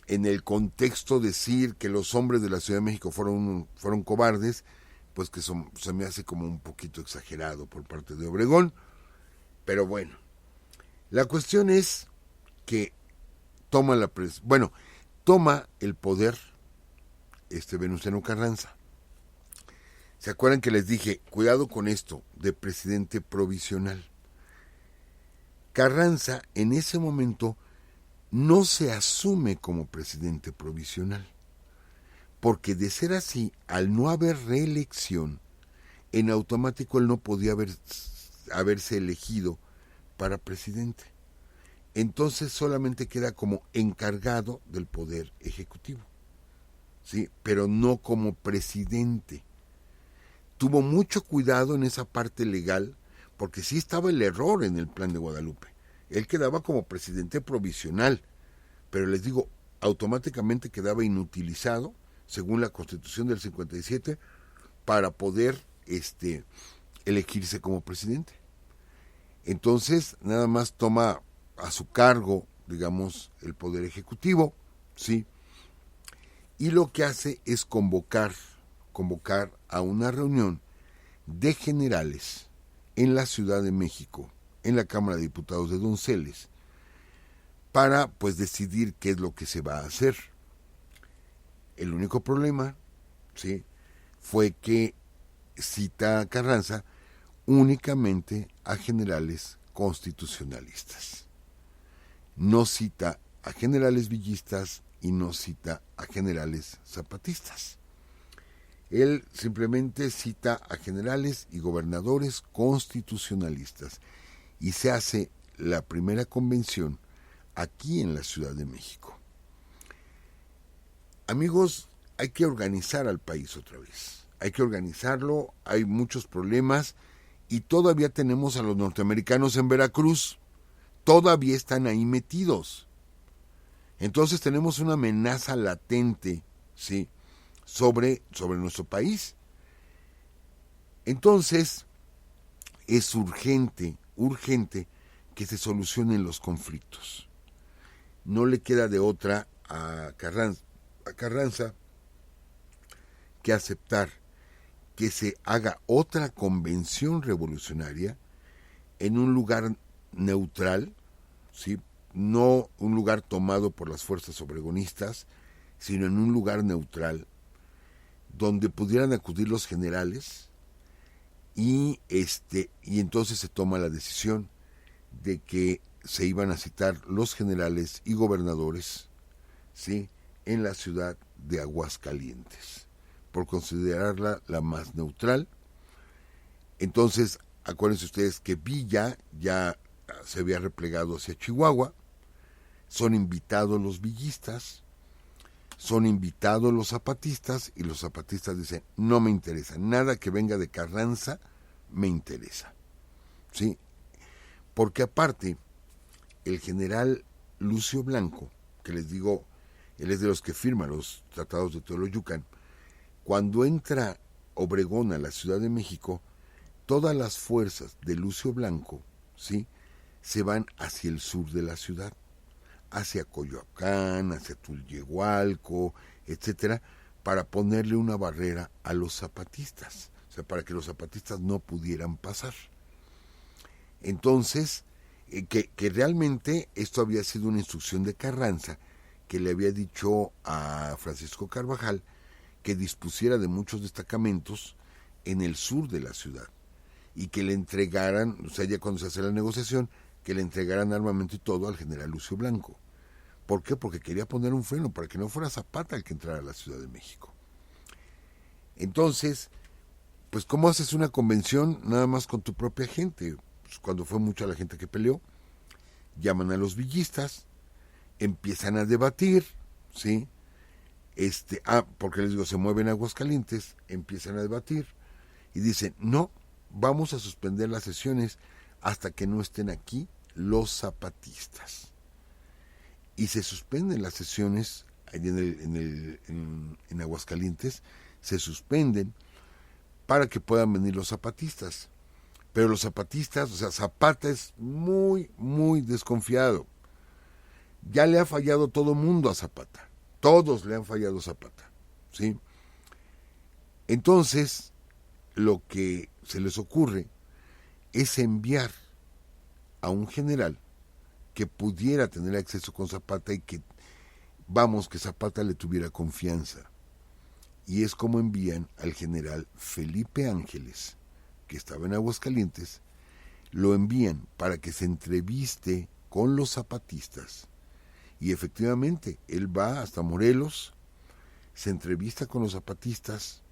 C: en el contexto decir que los hombres de la Ciudad de México fueron cobardes, pues que se me hace como un poquito exagerado por parte de Obregón. Pero bueno, la cuestión es que toma el poder Venustiano Carranza. ¿Se acuerdan que les dije, cuidado con esto, de presidente provisional? Carranza en ese momento no se asume como presidente provisional, porque de ser así, al no haber reelección, en automático él no podía haberse elegido para presidente. Entonces solamente queda como encargado del poder ejecutivo, ¿sí?, pero no como presidente. Tuvo mucho cuidado en esa parte legal, porque sí estaba el error en el Plan de Guadalupe. Él quedaba como presidente provisional, pero les digo, automáticamente quedaba inutilizado, según la Constitución del 57, para poder elegirse como presidente. Entonces, nada más toma a su cargo, digamos, el poder ejecutivo, ¿sí? Y lo que hace es convocar a una reunión de generales en la Ciudad de México, en la Cámara de Diputados de Donceles, para pues decidir qué es lo que se va a hacer. El único problema, ¿sí?, fue que cita a Carranza únicamente a generales constitucionalistas. No cita a generales villistas, y no cita a generales zapatistas. Él simplemente cita a generales y gobernadores constitucionalistas y se hace la primera convención aquí en la Ciudad de México. Amigos, hay que organizar al país otra vez. Hay que organizarlo, hay muchos problemas y todavía tenemos a los norteamericanos en Veracruz. Todavía están ahí metidos. Entonces tenemos una amenaza latente, ¿sí?, sobre nuestro país. Entonces es urgente que se solucionen los conflictos. No le queda de otra a Carranza que aceptar que se haga otra convención revolucionaria en un lugar neutral, ¿sí?, no un lugar tomado por las fuerzas obregonistas, sino en un lugar neutral, donde pudieran acudir los generales y entonces se toma la decisión de que se iban a citar los generales y gobernadores, ¿sí?, en la ciudad de Aguascalientes, por considerarla la más neutral. Entonces, acuérdense ustedes que Villa ya se había replegado hacia Chihuahua, son invitados los villistas, son invitados los zapatistas, y los zapatistas dicen, no me interesa, nada que venga de Carranza me interesa, ¿sí? Porque aparte, el general Lucio Blanco, que les digo, él es de los que firman los tratados de Teoloyucan, cuando entra Obregón a la Ciudad de México, todas las fuerzas de Lucio Blanco, ¿sí?, se van hacia el sur de la ciudad, hacia Coyoacán, hacia Tulyehualco, etcétera, para ponerle una barrera a los zapatistas, o sea, para que los zapatistas no pudieran pasar. Entonces, que realmente esto había sido una instrucción de Carranza, que le había dicho a Francisco Carvajal que dispusiera de muchos destacamentos en el sur de la ciudad y que le entregaran, o sea, ya cuando se hace la negociación, que le entregaran armamento y todo al general Lucio Blanco. ¿Por qué? Porque quería poner un freno para que no fuera Zapata el que entrara a la Ciudad de México. Entonces, pues ¿cómo haces una convención nada más con tu propia gente? Pues cuando fue mucha la gente que peleó, llaman a los villistas, empiezan a debatir, ¿sí? Porque les digo, se mueven a Aguascalientes, empiezan a debatir y dicen, no, vamos a suspender las sesiones hasta que no estén aquí los zapatistas. Y se suspenden las sesiones allí en Aguascalientes, se suspenden para que puedan venir los zapatistas. Pero los zapatistas, o sea, Zapata es muy, muy desconfiado. Ya le ha fallado todo mundo a Zapata. Todos le han fallado a Zapata, ¿sí? Entonces, lo que se les ocurre es enviar a un general que pudiera tener acceso con Zapata y que Zapata le tuviera confianza. Y es como envían al general Felipe Ángeles, que estaba en Aguascalientes, lo envían para que se entreviste con los zapatistas. Y efectivamente, él va hasta Morelos, se entrevista con los zapatistas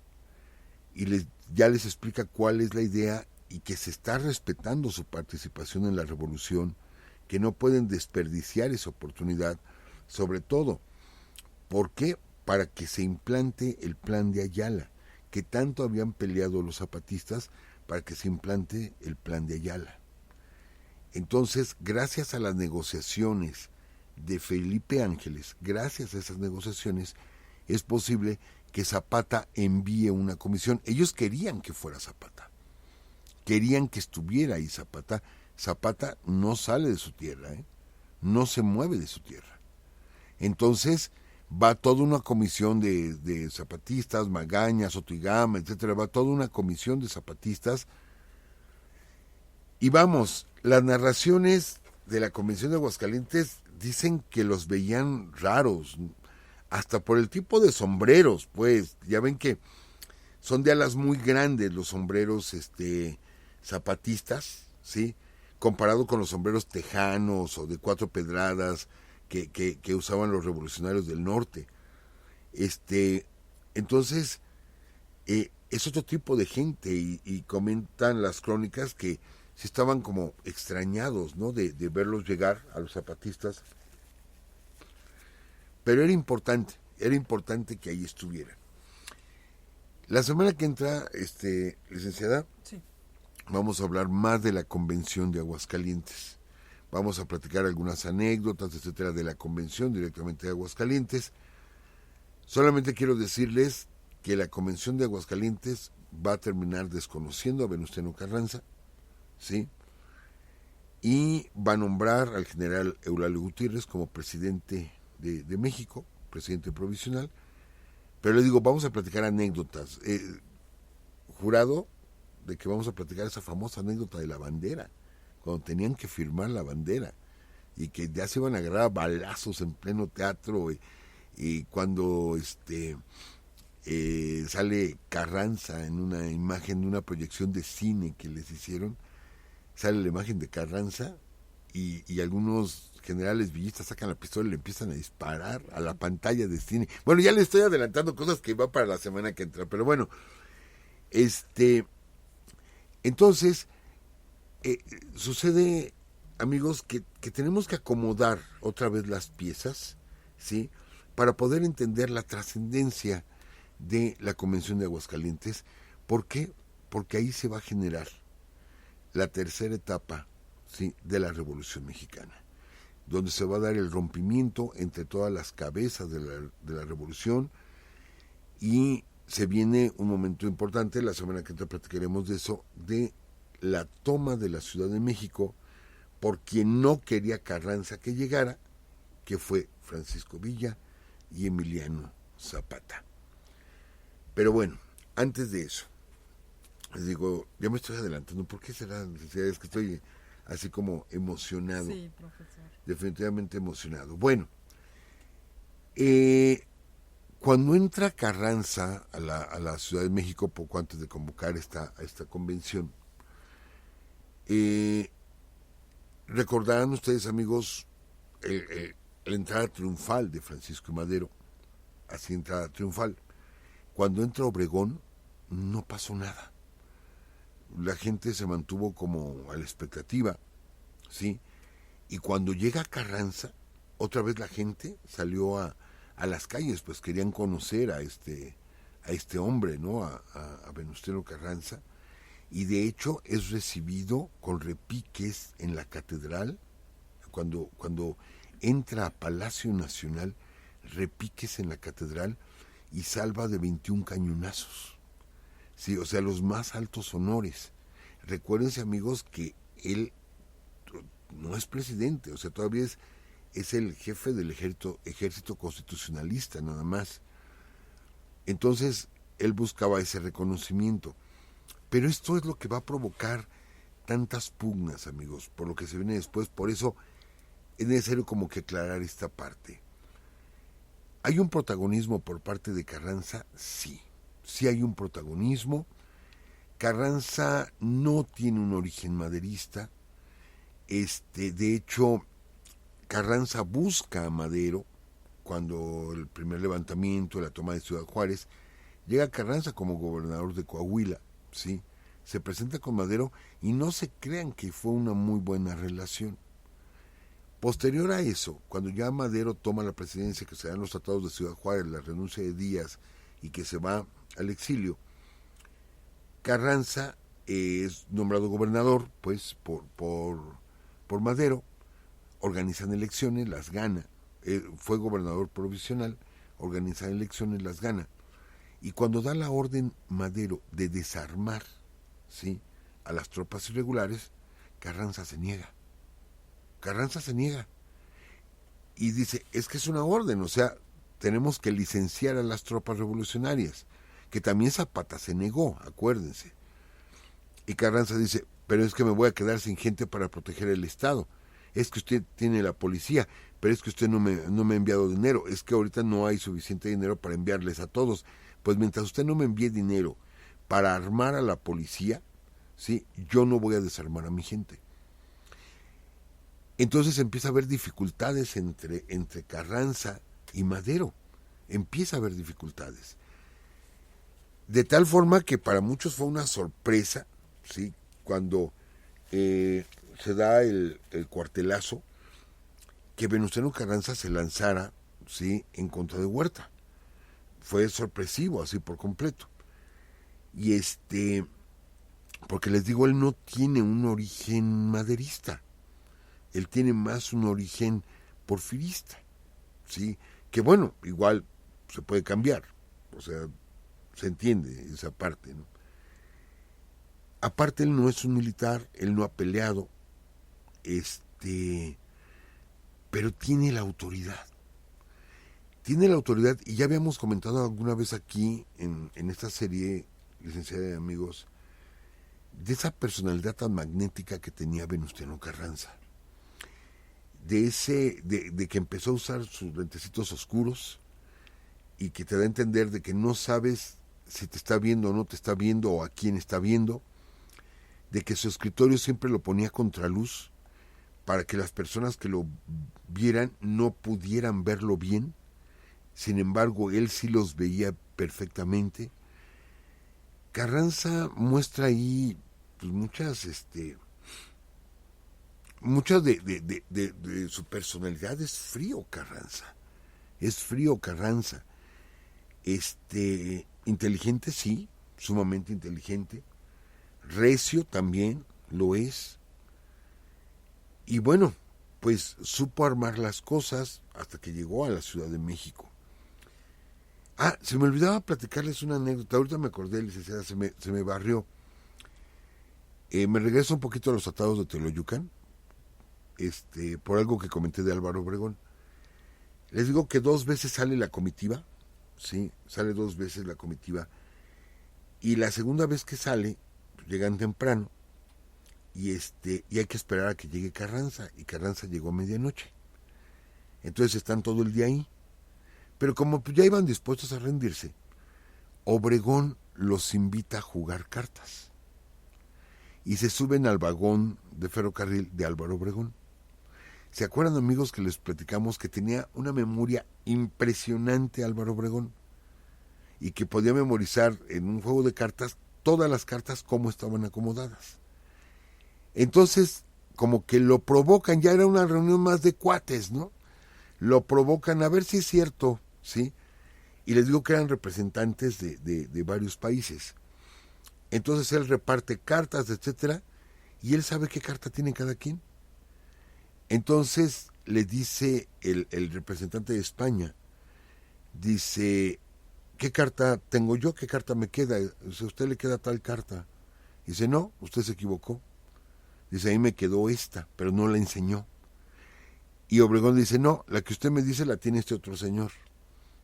C: y ya les explica cuál es la idea y que se está respetando su participación en la revolución, que no pueden desperdiciar esa oportunidad, sobre todo, ¿por qué? Para que se implante el plan de Ayala, que tanto habían peleado los zapatistas para que se implante el plan de Ayala. Entonces, gracias a las negociaciones de Felipe Ángeles, gracias a esas negociaciones, es posible que Zapata envíe una comisión. Ellos querían que fuera Zapata, querían que estuviera ahí Zapata. Zapata no sale de su tierra, no se mueve de su tierra. Entonces va toda una comisión de zapatistas, Magaña, Sotigama, etcétera, va toda una comisión de zapatistas. Y vamos, las narraciones de la Convención de Aguascalientes dicen que los veían raros, hasta por el tipo de sombreros, pues, ya ven que son de alas muy grandes los sombreros zapatistas, ¿sí?, comparado con los sombreros tejanos o de 4 pedradas que usaban los revolucionarios del norte. Entonces, es otro tipo de gente y comentan las crónicas que sí estaban como extrañados, ¿no? De verlos llegar a los zapatistas. Pero era importante que ahí estuvieran. La semana que entra, licenciada,
B: Sí.
C: vamos a hablar más de la convención de Aguascalientes. Vamos a platicar algunas anécdotas, etcétera, de la convención directamente de Aguascalientes. Solamente quiero decirles que la convención de Aguascalientes va a terminar desconociendo a Venustiano Carranza, ¿sí? Y va a nombrar al general Eulalio Gutiérrez como presidente de México, presidente provisional. Pero le digo, vamos a platicar anécdotas. Jurado de que vamos a platicar esa famosa anécdota de la bandera, cuando tenían que firmar la bandera y que ya se iban a agarrar a balazos en pleno teatro y cuando sale Carranza en una imagen de una proyección de cine que les hicieron, sale la imagen de Carranza y algunos generales villistas sacan la pistola y le empiezan a disparar a la pantalla de cine. Bueno, ya le estoy adelantando cosas que va para la semana que entra, pero bueno, entonces sucede, amigos, que tenemos que acomodar otra vez las piezas, ¿sí? Para poder entender la trascendencia de la Convención de Aguascalientes. ¿Por qué? Porque ahí se va a generar la tercera etapa, ¿sí?, de la Revolución Mexicana, donde se va a dar el rompimiento entre todas las cabezas de la revolución y se viene un momento importante, la semana que entra platicaremos de eso, de la toma de la Ciudad de México por quien no quería Carranza que llegara, que fue Francisco Villa y Emiliano Zapata. Pero bueno, antes de eso, les digo, ya me estoy adelantando, ¿por qué será? Es que estoy así como emocionado.
B: Sí, profesor.
C: Definitivamente emocionado. Bueno, cuando entra Carranza a la Ciudad de México, poco antes de convocar esta convención, recordarán ustedes, amigos, la entrada triunfal de Francisco y Madero, así entrada triunfal. Cuando entra Obregón, no pasó nada. La gente se mantuvo como a la expectativa, ¿sí? Y cuando llega Carranza, otra vez la gente salió a las calles, pues querían conocer a este hombre, ¿no? A Venustiano Carranza. Y de hecho es recibido con repiques en la catedral. Cuando entra a Palacio Nacional, repiques en la catedral y salva de 21 cañonazos. Sí, o sea, los más altos honores. Recuérdense, amigos, que él no es presidente, o sea, todavía es el jefe del ejército constitucionalista, nada más. Entonces, él buscaba ese reconocimiento. Pero esto es lo que va a provocar tantas pugnas, amigos, por lo que se viene después. Por eso es necesario como que aclarar esta parte. ¿Hay un protagonismo por parte de Carranza? Sí, sí hay un protagonismo. Carranza no tiene un origen maderista. De hecho, Carranza busca a Madero cuando el primer levantamiento, la toma de Ciudad Juárez, llega Carranza como gobernador de Coahuila, ¿sí? Se presenta con Madero y no se crean que fue una muy buena relación. Posterior a eso, cuando ya Madero toma la presidencia, que se dan los tratados de Ciudad Juárez, la renuncia de Díaz y que se va al exilio, Carranza es nombrado gobernador, pues, por Madero, organizan elecciones, las gana, fue gobernador provisional, organizan elecciones, las gana, y cuando da la orden Madero de desarmar, ¿sí?, a las tropas irregulares, Carranza se niega. Y dice, es que es una orden, o sea, tenemos que licenciar a las tropas revolucionarias, que también Zapata se negó, acuérdense. Y Carranza dice, pero es que me voy a quedar sin gente para proteger el Estado. Es que usted tiene la policía, pero es que usted no me ha enviado dinero. Es que ahorita no hay suficiente dinero para enviarles a todos. Pues mientras usted no me envíe dinero para armar a la policía, ¿sí?, yo no voy a desarmar a mi gente. Entonces empieza a haber dificultades entre Carranza y Madero. Empieza a haber dificultades. De tal forma que para muchos fue una sorpresa, ¿sí? Cuando se da el cuartelazo, que Venustiano Carranza se lanzara, ¿sí?, en contra de Huerta. Fue sorpresivo, así por completo. Y porque les digo, él no tiene un origen maderista. Él tiene más un origen porfirista, ¿sí? Que bueno, igual se puede cambiar, o sea, se entiende esa parte, ¿no? Aparte, él no es un militar, él no ha peleado, pero tiene la autoridad. Tiene la autoridad, y ya habíamos comentado alguna vez aquí, en esta serie, licenciada y amigos, de esa personalidad tan magnética que tenía Venustiano Carranza. De que empezó a usar sus lentecitos oscuros, y que te da a entender de que no sabes si te está viendo o no te está viendo, o a quién está viendo, de que su escritorio siempre lo ponía a contraluz para que las personas que lo vieran no pudieran verlo bien. Sin embargo, él sí los veía perfectamente. Carranza muestra ahí pues, muchas de su personalidad. Es frío Carranza. Inteligente, sí, sumamente inteligente. Recio también lo es. Y bueno, pues supo armar las cosas hasta que llegó a la Ciudad de México. Se me olvidaba platicarles una anécdota. Ahorita me acordé, licenciada, se me barrió. Me regreso un poquito a los atados de Teoloyucan, por algo que comenté de Álvaro Obregón. Les digo que 2 veces sale la comitiva, sí, sale 2 veces la comitiva, y la segunda vez que sale, pues, llegan temprano, y hay que esperar a que llegue Carranza, y Carranza llegó a medianoche. Entonces están todo el día ahí. Pero como pues, ya iban dispuestos a rendirse, Obregón los invita a jugar cartas. Y se suben al vagón de ferrocarril de Álvaro Obregón. ¿Se acuerdan, amigos, que les platicamos que tenía una memoria impresionante Álvaro Obregón? Y que podía memorizar en un juego de cartas todas las cartas cómo estaban acomodadas. Entonces, como que lo provocan, ya era una reunión más de cuates, ¿no? Lo provocan a ver si es cierto, ¿sí? Y les digo que eran representantes de varios países. Entonces él reparte cartas, etcétera, y él sabe qué carta tiene cada quien. Entonces le dice el representante de España, dice, ¿qué carta tengo yo? ¿Qué carta me queda? Dice, ¿usted le queda tal carta? Dice, no, usted se equivocó. Dice, a mí me quedó esta, pero no la enseñó. Y Obregón dice, no, la que usted me dice la tiene este otro señor.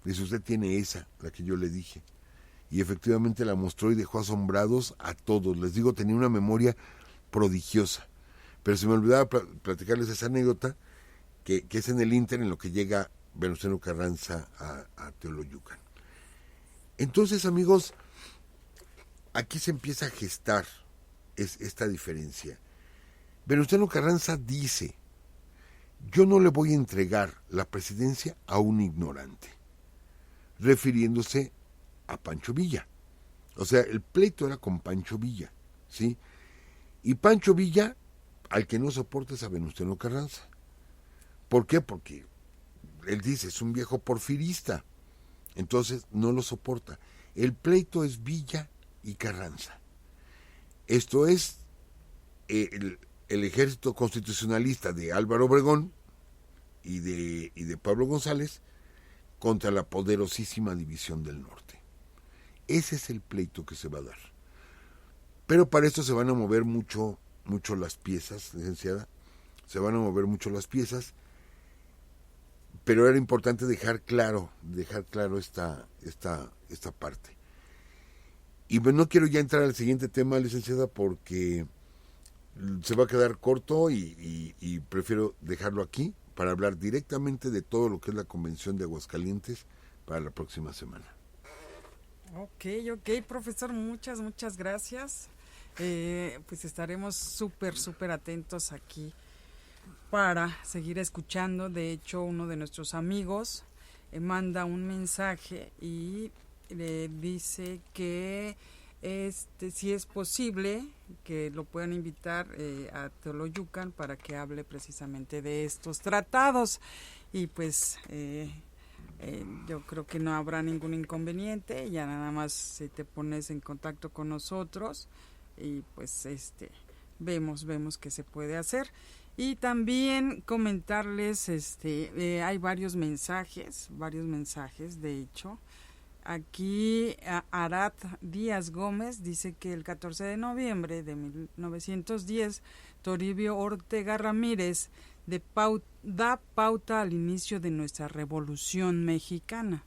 C: Dice, usted tiene esa, la que yo le dije. Y efectivamente la mostró y dejó asombrados a todos. Les digo, tenía una memoria prodigiosa. Pero se me olvidaba platicarles esa anécdota, que es en el ínter en lo que llega Venustiano Carranza a Teoloyucan. Entonces, amigos, aquí se empieza a gestar esta diferencia. Venustiano Carranza dice, yo no le voy a entregar la presidencia a un ignorante, refiriéndose a Pancho Villa. O sea, el pleito era con Pancho Villa, ¿sí? Y Pancho Villa, al que no soporta es a Venustiano Carranza. ¿Por qué? Porque él dice, es un viejo porfirista, entonces no lo soporta. El pleito es Villa y Carranza. Esto es el ejército constitucionalista de Álvaro Obregón y de Pablo González contra la poderosísima División del Norte. Ese es el pleito que se va a dar. Pero para esto se van a mover mucho las piezas, licenciada. Se van a mover mucho las piezas. Pero era importante dejar claro esta parte. Y bueno, no quiero ya entrar al siguiente tema, licenciada, porque se va a quedar corto y prefiero dejarlo aquí para hablar directamente de todo lo que es la Convención de Aguascalientes para la próxima semana.
B: Ok, profesor, muchas gracias. Pues estaremos súper atentos aquí para seguir escuchando. De hecho, uno de nuestros amigos manda un mensaje y le dice que si es posible que lo puedan invitar a Teoloyucan para que hable precisamente de estos tratados, y pues yo creo que no habrá ningún inconveniente. Ya nada más si te pones en contacto con nosotros y pues vemos qué se puede hacer. Y también comentarles, hay varios mensajes, de hecho. Aquí Arat Díaz Gómez dice que el 14 de noviembre de 1910, Toribio Ortega Ramírez da pauta al inicio de nuestra Revolución Mexicana.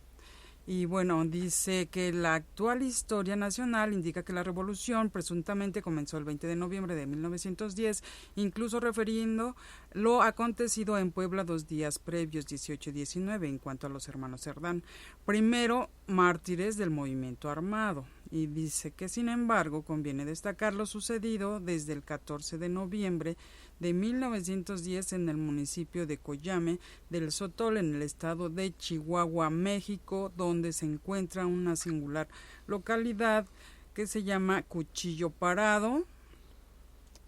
B: Y bueno, dice que la actual historia nacional indica que la revolución presuntamente comenzó el 20 de noviembre de 1910, incluso refiriendo lo acontecido en Puebla 2 días previos, 18 y 19, en cuanto a los hermanos Cerdán, primero mártires del movimiento armado. Y dice que, sin embargo, conviene destacar lo sucedido desde el 14 de noviembre de 1910 en el municipio de Coyame del Sotol, en el estado de Chihuahua, México, donde se encuentra una singular localidad que se llama Cuchillo Parado.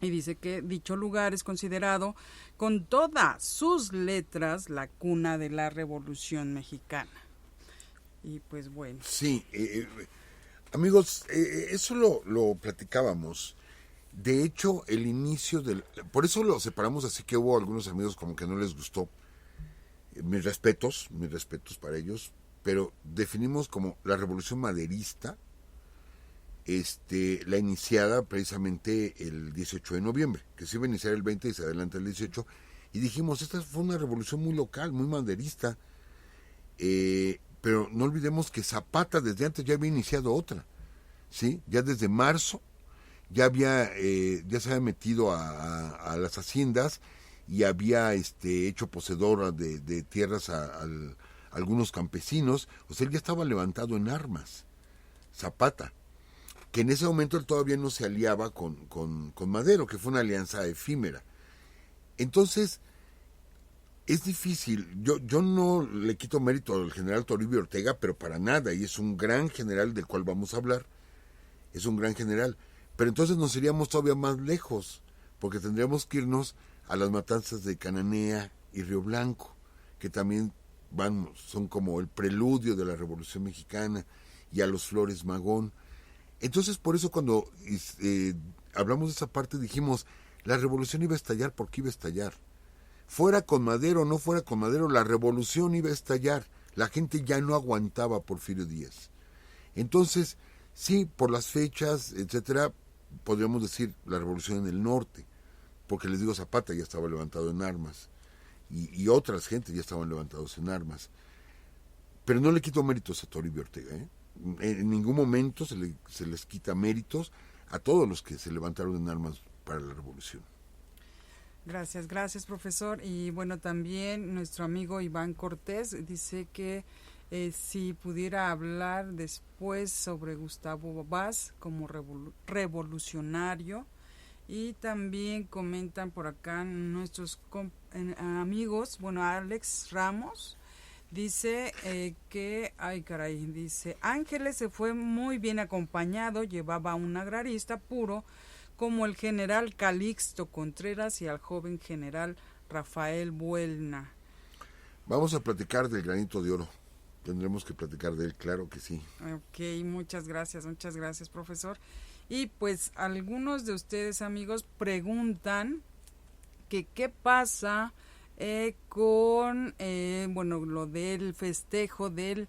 B: Y dice que dicho lugar es considerado con todas sus letras la cuna de la Revolución Mexicana. Y pues bueno.
C: Sí, amigos, eso lo platicábamos. De hecho, el inicio por eso lo separamos, así que hubo algunos amigos como que no les gustó. Mis respetos para ellos, pero definimos como la revolución maderista, la iniciada precisamente el 18 de noviembre, que se iba a iniciar el 20 y se adelanta el 18, y dijimos, esta fue una revolución muy local, muy maderista, pero no olvidemos que Zapata desde antes ya había iniciado otra, ¿sí? Ya desde marzo, ya se había metido a las haciendas y había hecho poseedor de tierras a algunos campesinos. O sea, él ya estaba levantado en armas, Zapata, que en ese momento él todavía no se aliaba con Madero, que fue una alianza efímera. Entonces, es difícil. Yo no le quito mérito al general Toribio Ortega, pero para nada, y es un gran general del cual vamos a hablar, es un gran general. Pero entonces nos iríamos todavía más lejos, porque tendríamos que irnos a las matanzas de Cananea y Río Blanco, que también son como el preludio de la Revolución Mexicana, y a los Flores Magón. Entonces, por eso cuando hablamos de esa parte dijimos, la revolución iba a estallar porque iba a estallar. Fuera con Madero o no fuera con Madero, la revolución iba a estallar. La gente ya no aguantaba a Porfirio Díaz. Entonces, sí, por las fechas, etcétera, podríamos decir la revolución en el norte, porque les digo, Zapata ya estaba levantado en armas y otras gentes ya estaban levantados en armas. Pero no le quito méritos a Toribio Ortega, ¿eh? En ningún momento se les quita méritos a todos los que se levantaron en armas para la revolución.
B: Gracias, profesor. Y bueno, también nuestro amigo Iván Cortés dice que si pudiera hablar después sobre Gustavo Vaz como revolucionario. Y también comentan por acá nuestros amigos, bueno, Alex Ramos dice que, dice, Ángeles se fue muy bien acompañado, llevaba un agrarista puro como el general Calixto Contreras y al joven general Rafael Buelna.
C: Vamos a platicar del Granito de Oro. Tendremos que platicar de él, claro que sí.
B: Ok, muchas gracias, profesor. Y pues algunos de ustedes, amigos, preguntan que qué pasa con lo del festejo del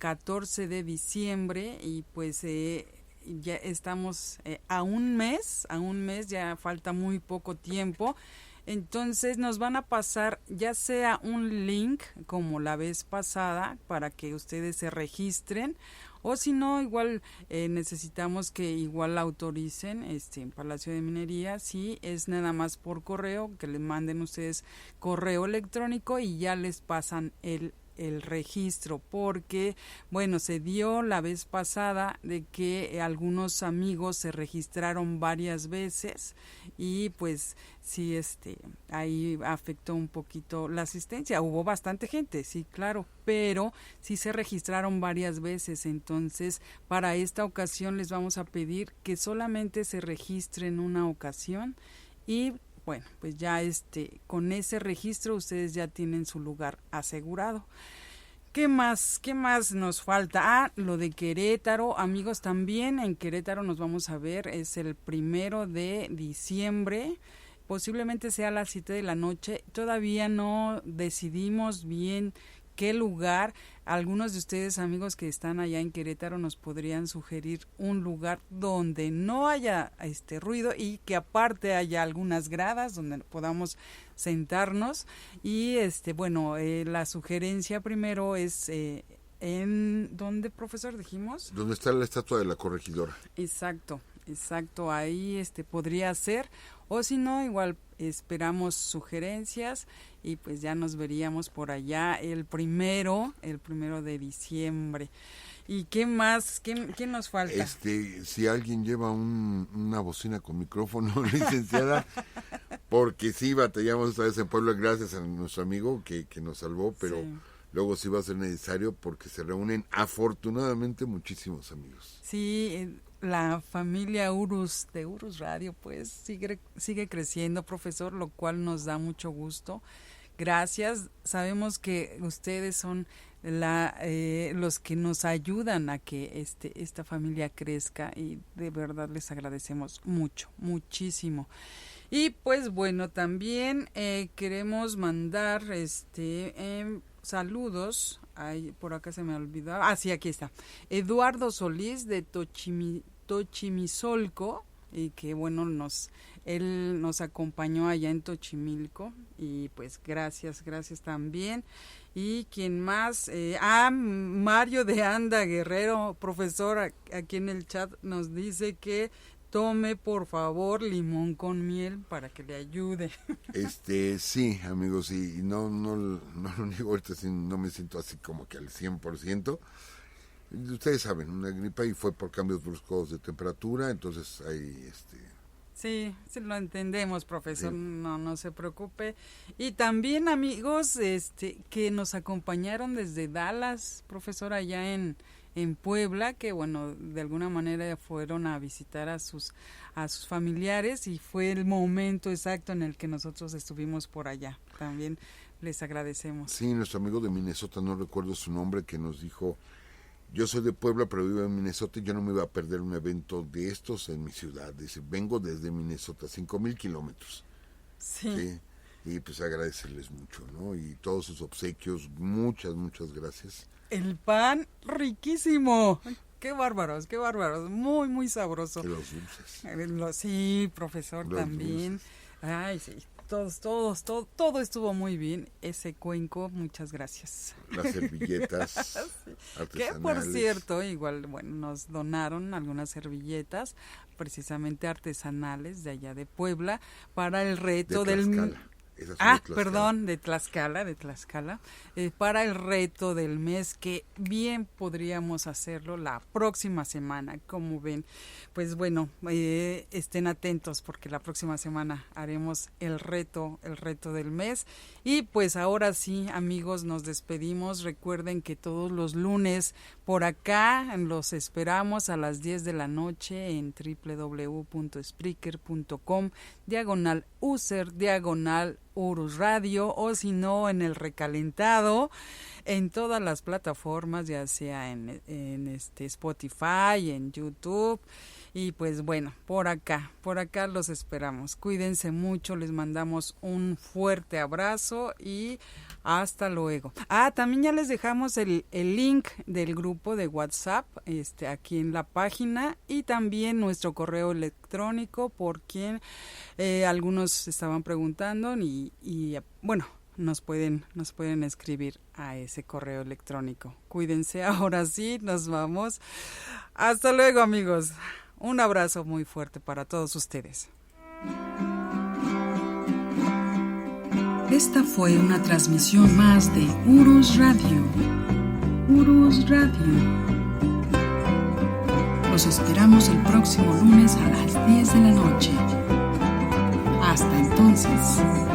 B: 14 de diciembre, y pues ya estamos a un mes, ya falta muy poco tiempo. Entonces nos van a pasar ya sea un link como la vez pasada para que ustedes se registren, o si no, igual necesitamos que igual la autoricen en Palacio de Minería. Si es nada más por correo, que le manden ustedes correo electrónico y ya les pasan el el registro, porque bueno, se dio la vez pasada de que algunos amigos se registraron varias veces y pues sí, ahí afectó un poquito la asistencia. Hubo bastante gente, sí, claro, pero sí se registraron varias veces. Entonces, para esta ocasión les vamos a pedir que solamente se registren una ocasión y bueno, pues ya con ese registro ustedes ya tienen su lugar asegurado. ¿Qué más nos falta? Lo de Querétaro, amigos, también en Querétaro nos vamos a ver, es el 1 de diciembre, posiblemente sea a las 7 de la noche, todavía no decidimos bien qué lugar. Algunos de ustedes, amigos que están allá en Querétaro, nos podrían sugerir un lugar donde no haya ruido y que aparte haya algunas gradas donde podamos sentarnos. Y la sugerencia primero es en ¿dónde, profesor, dijimos?
C: ¿Dónde está la estatua de la corregidora?
B: Exacto, ahí podría ser, o si no, igual esperamos sugerencias y pues ya nos veríamos por allá el primero de diciembre. ¿Y qué más? ¿Qué nos falta?
C: Si alguien lleva una bocina con micrófono, licenciada, porque sí batallamos esta vez en Puebla, gracias a nuestro amigo que nos salvó, pero sí, luego sí va a ser necesario porque se reúnen afortunadamente muchísimos amigos.
B: Sí, la familia Urus de Urus Radio pues sigue creciendo, profesor, lo cual nos da mucho gusto. Gracias, sabemos que ustedes son los que nos ayudan a que esta familia crezca y de verdad les agradecemos muchísimo. Y pues bueno, también queremos mandar saludos. Ay, por acá se me olvidó. Sí, aquí está. Eduardo Solís de Tochimizolco, y que bueno, él nos acompañó allá en Tochimilco y pues gracias también. Y quién más, Mario de Anda Guerrero, profesor, aquí en el chat nos dice que tome por favor limón con miel para que le ayude.
C: Sí, amigos, y no lo niego, ahorita sí, no me siento así como que al 100%. Ustedes saben, una gripa y fue por cambios bruscos de temperatura, entonces ahí
B: Sí, lo entendemos, profesor, sí. No se preocupe. Y también, amigos, que nos acompañaron desde Dallas, profesor, allá en Puebla, que bueno, de alguna manera fueron a visitar a sus familiares y fue el momento exacto en el que nosotros estuvimos por allá. También les agradecemos.
C: Sí, nuestro amigo de Minnesota, no recuerdo su nombre, que nos dijo: yo soy de Puebla, pero vivo en Minnesota y yo no me iba a perder un evento de estos en mi ciudad. Dice, vengo desde Minnesota, 5,000 kilómetros.
B: Sí.
C: Y pues agradecerles mucho, ¿no? Y todos sus obsequios, muchas gracias.
B: El pan riquísimo. Qué bárbaros, muy, muy sabroso.
C: Y los dulces.
B: Sí, profesor, los también. Dulces. Ay, sí. Todo estuvo muy bien. Ese cuenco, muchas gracias.
C: Las servilletas
B: sí.
C: Artesanales.
B: Que por cierto, igual, bueno, nos donaron algunas servilletas, precisamente artesanales de allá de Puebla, para el reto
C: de Tlaxcala.
B: De Tlaxcala, para el reto del mes, que bien podríamos hacerlo la próxima semana, como ven. Pues bueno, estén atentos porque la próxima semana haremos el reto del mes. Y pues ahora sí, amigos, nos despedimos. Recuerden que todos los lunes por acá los esperamos a las 10 de la noche en www.spreaker.com/user/ Urus Radio, o si no en el recalentado en todas las plataformas, ya sea en Spotify, en YouTube. Y pues bueno, por acá los esperamos. Cuídense mucho, les mandamos un fuerte abrazo y hasta luego. También ya les dejamos el link del grupo de WhatsApp aquí en la página, y también nuestro correo electrónico, por quien algunos estaban preguntando, y bueno, nos pueden escribir a ese correo electrónico. Cuídense, ahora sí, nos vamos. Hasta luego, amigos. Un abrazo muy fuerte para todos ustedes.
A: Esta fue una transmisión más de Urus Radio. Urus Radio. Los esperamos el próximo lunes a las 10 de la noche. Hasta entonces.